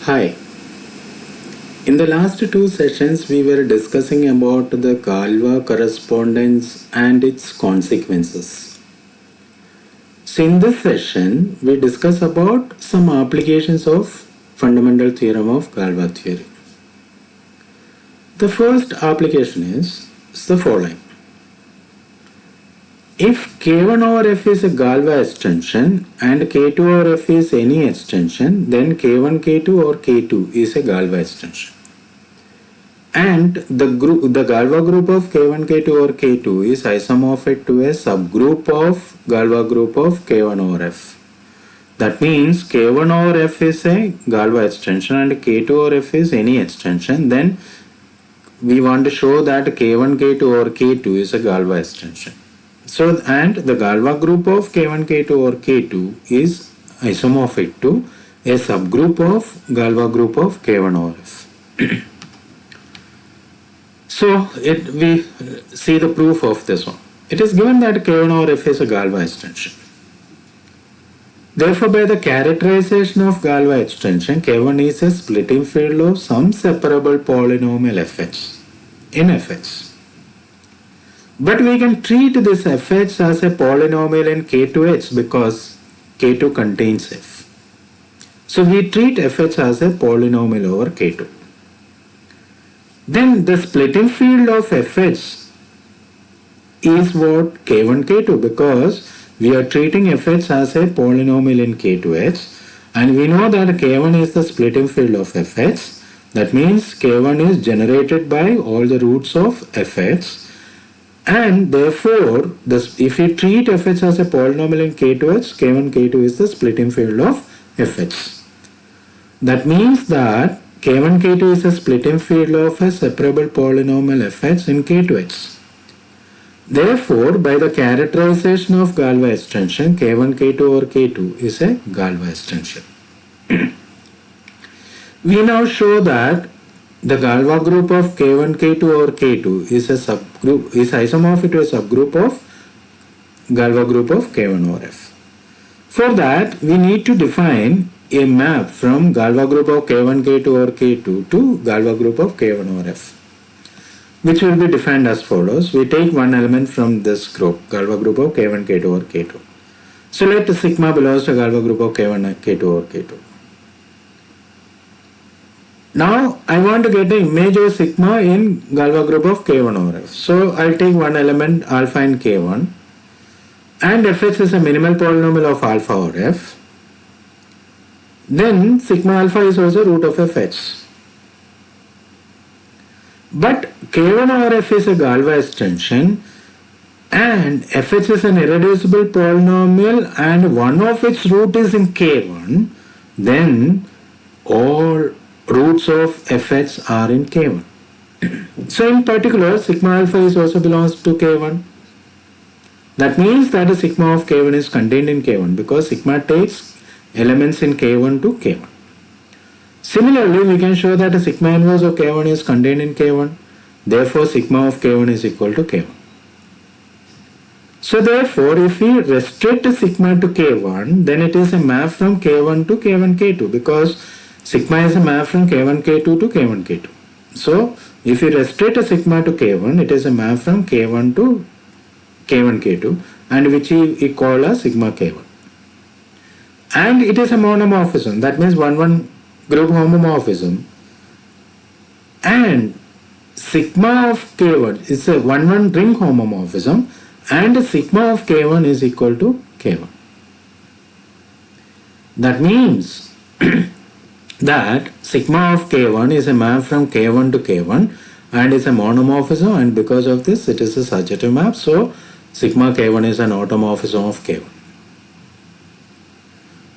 Hi. In the last two sessions, we were discussing about the Galois correspondence and its consequences. So in this session, we discuss about some applications of fundamental theorem of Galois theory. The first application is the following. If K1 over F is a Galois extension and K2 over F is any extension, then K1, K2 or K2 is a Galois extension. And the Galois group of K1, K2 or K2 is isomorphic to a subgroup of Galois group of K1 over F. That means K1 over F is a Galois extension and K2 over F is any extension. Then we want to show that K1, K2 or K2 is a Galois extension. So, and the Galois group of K1, K2 or K2 is isomorphic to a subgroup of Galois group of K1 over F. So, we see the proof of this one. It is given that K1 over F is a Galois extension. Therefore, by the characterization of Galois extension, K1 is a splitting field of some separable polynomial Fx in Fx. But we can treat this Fx as a polynomial in K2H because K2 contains F. So we treat Fx as a polynomial over K2. Then the splitting field of Fx is what? K1, K2 because we are treating Fx as a polynomial in K2H and we know that K1 is the splitting field of Fx. That means K1 is generated by all the roots of Fx. And therefore, if you treat Fx as a polynomial in K2H, K1, K2 is the splitting field of Fx. That means that K1, K2 is a splitting field of a separable polynomial Fx in K2H. Therefore, by the characterization of Galois extension, K1, K2 or K2 is a Galois extension. We now show that the Galois group of K1, K2 or K2 is a subgroup, is isomorphic to a subgroup of Galois group of K1 over F. For that, we need to define a map from Galois group of K1, K2 or K2 to Galois group of K1 over F, which will be defined as follows. We take one element from this group, Galois group of K1, K2 or K2. So let sigma belongs to Galois group of K1, K2 or K2. Now I want to get the image of sigma in Galois group of K1 over F. So I'll take one element alpha in K1 and Fx is a minimal polynomial of alpha over F. Then sigma alpha is also root of Fx. But K1 over F is a Galois extension and Fx is an irreducible polynomial and one of its root is in K1, then all roots of Fx are in K1. So in particular, sigma alpha is also belongs to K1. That means that the sigma of K1 is contained in K1 because sigma takes elements in K1 to K1. Similarly, we can show that the sigma inverse of K1 is contained in K1. Therefore, sigma of K1 is equal to K1. So therefore, if we restrict sigma to K1, then it is a map from K1 to K1 K2 because sigma is a map from K1 K2 to K1 K2. So if you restrict a sigma to K1, it is a map from K1 to K1 K2 and which we call as sigma K1. And it is a monomorphism, that means 1-1 group homomorphism. And sigma of K1 is a 1-1 ring homomorphism and sigma of K1 is equal to K1. That means that sigma of K1 is a map from K1 to K1 and is a monomorphism and because of this it is a surjective map. So sigma K1 is an automorphism of K1.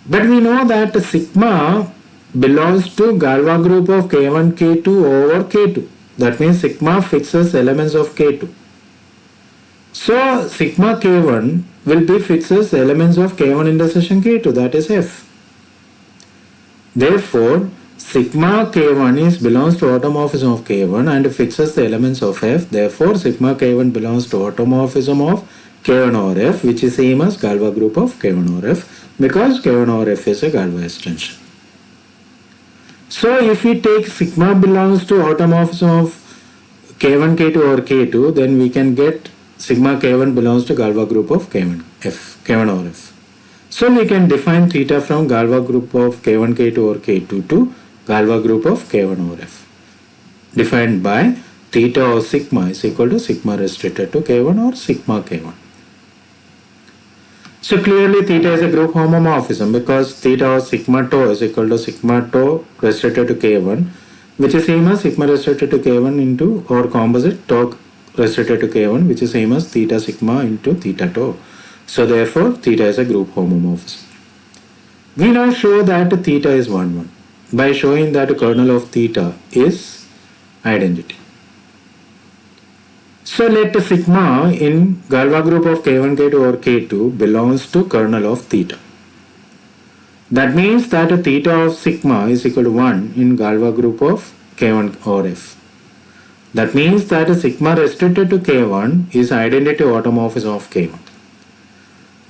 But we know that sigma belongs to Galois group of K1 K2 over K2. That means sigma fixes elements of K2. So sigma K1 will be fixes elements of K1 intersection K2, that is F. Therefore, sigma K1 belongs to automorphism of K1 and fixes the elements of F. Therefore, sigma K1 belongs to automorphism of K1 over F, which is same as Galois group of K1 over F because K1 over F is a Galois extension. So if we take sigma belongs to automorphism of K1, K2 or K2, then we can get sigma K1 belongs to Galois group of K1, K1 or F. So we can define theta from Galois group of K1, K2 or K2 to Galois group of K1 or F. Defined by theta or sigma is equal to sigma restricted to K1 or sigma K1. So clearly theta is a group homomorphism because theta or sigma tau is equal to sigma tau restricted to K1, which is same as sigma restricted to K1 into or composite tau restricted to K1, which is same as theta sigma into theta tau. So therefore theta is a group homomorphism. We now show that theta is 1, 1 by showing that kernel of theta is identity. So let sigma in Galois group of K1, K2 or K2 belongs to kernel of theta. That means that theta of sigma is equal to 1 in Galois group of K1 or F. That means that sigma restricted to K1 is identity automorphism of K1.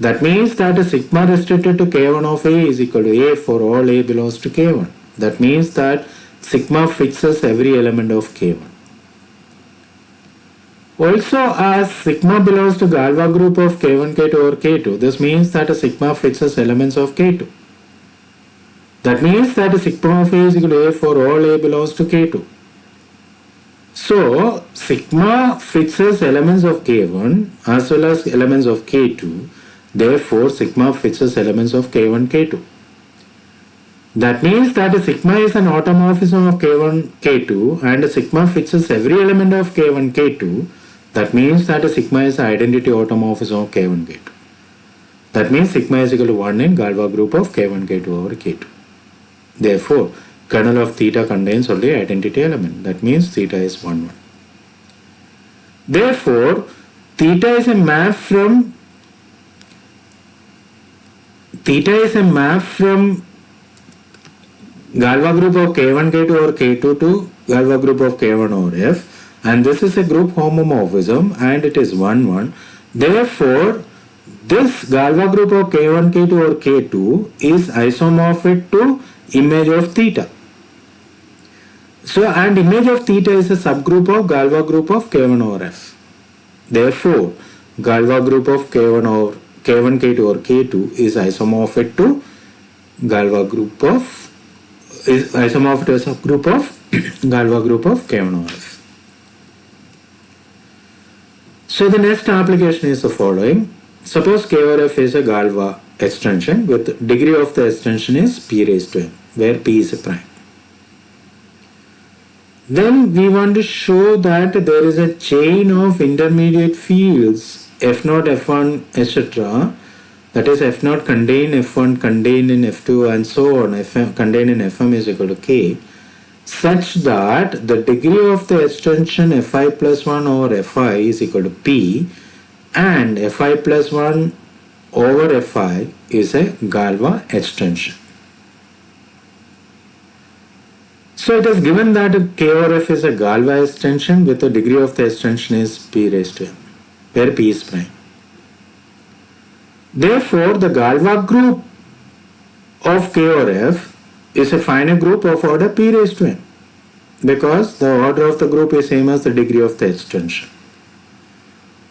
That means that sigma restricted to K1 of A is equal to A for all A belongs to K1. That means that sigma fixes every element of K1. Also, as sigma belongs to Galois group of K1, K2 or K2, this means that sigma fixes elements of K2. That means that sigma of A is equal to A for all A belongs to K2. So, sigma fixes elements of K1 as well as elements of K2. Therefore, sigma fixes elements of K1, K2. That means that sigma is an automorphism of K1, K2 and sigma fixes every element of K1, K2. That means that sigma is identity automorphism of K1, K2. That means sigma is equal to 1 in Galois group of K1, K2 over K2. Therefore, kernel of theta contains only identity element. That means theta is 1, 1. Therefore, theta is a map from Galois group of K1, K2 or K2 to Galois group of K1 or F, and this is a group homomorphism and it is 1, 1. Therefore, this Galois group of K1, K2 or K2 is isomorphic to image of theta. So, and image of theta is a subgroup of Galois group of K1 or F. Therefore, Galois group of K1, K2 or K2 is isomorphic to Galois group of is isomorphic to a subgroup of Galois group of K1 or F. So the next application is the following. Suppose K over F is a Galois extension with degree of the extension is p raised to m, where p is a prime. Then we want to show that there is a chain of intermediate fields F0, F1, etc. That is F0 contained F1 contained in F2 and so on, F contained in Fm is equal to K, such that the degree of the extension Fi plus 1 over Fi is equal to P and Fi plus 1 over Fi is a Galois extension. So it is given that K over F is a Galois extension with the degree of the extension is P raised to m, where P is prime. Therefore, the Galois group of K over F is a finite group of order P raised to n because the order of the group is same as the degree of the extension.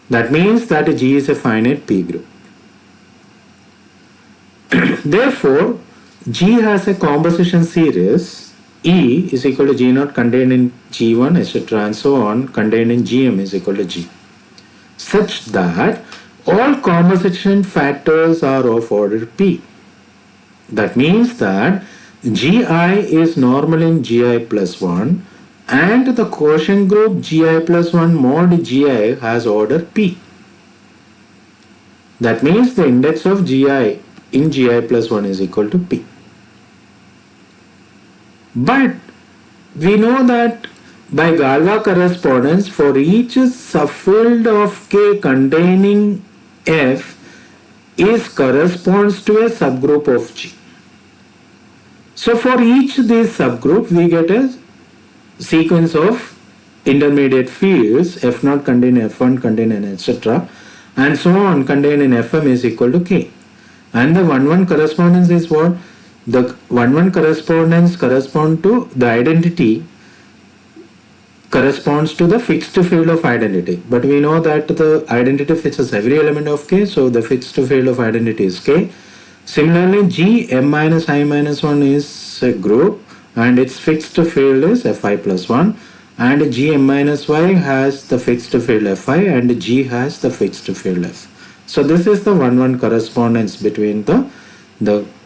That means that G is a finite P group. Therefore, G has a composition series E is equal to G0 contained in G1 etc. and so on contained in Gm is equal to G, such that all composition factors are of order P. That means that Gi is normal in Gi plus 1 and the quotient group Gi plus 1 mod Gi has order P. That means the index of Gi in Gi plus 1 is equal to P. But we know that by Galois correspondence for each subfield of K containing F is corresponds to a subgroup of G. So for each these subgroup we get a sequence of intermediate fields F0 contained in F1 contained in etc. and so on contained in Fm is equal to K. And the 1-1 correspondence is what? the 1-1 correspondence correspond to the identity corresponds to the fixed field of identity. But we know that the identity fixes every element of K, so the fixed field of identity is K. Similarly, G m minus I minus 1 is a group and its fixed field is Fi plus 1, and G m minus y has the fixed field Fi and G has the fixed field F. So this is the 1-1 correspondence between the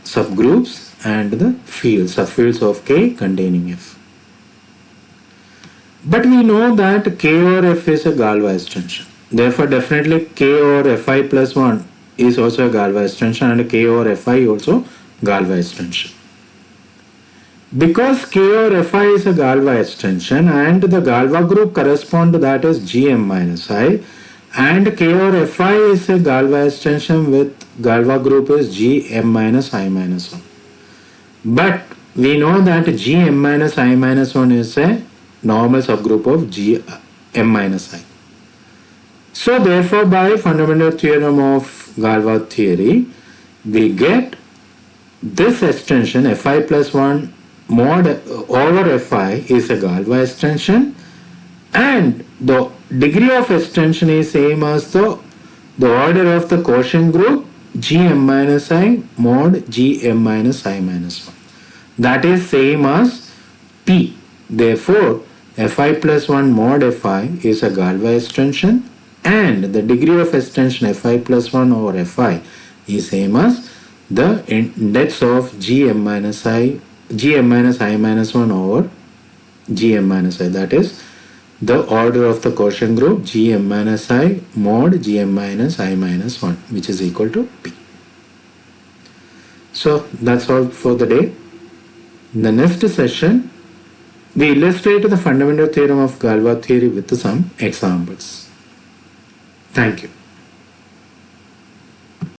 subgroups and the fields, subfields of K containing F. But we know that K or F is a Galois extension. Therefore, definitely K or Fi plus 1 is also a Galois extension, and K or Fi also Galois extension. Because K or Fi is a Galois extension and the Galois group correspond to that is Gm minus I, and K or Fi is a Galois extension with Galois group is Gm minus I minus 1. But we know that Gm minus I minus 1 is a normal subgroup of Gm minus I. So therefore, by fundamental theorem of Galois theory, we get this extension Fi plus 1 mod over Fi is a Galois extension, and the degree of extension is same as the order of the quotient group Gm minus I mod Gm minus I minus 1. That is same as P. Therefore, Fi plus 1 mod Fi is a Galois extension, and the degree of extension Fi plus 1 over Fi is same as the index of Gm minus I minus 1 over Gm minus I. That is the order of the quotient group Gm minus I mod Gm minus I minus 1, which is equal to P. So that's all for the day. In the next session, we illustrate the fundamental theorem of Galois theory with some examples. Thank you.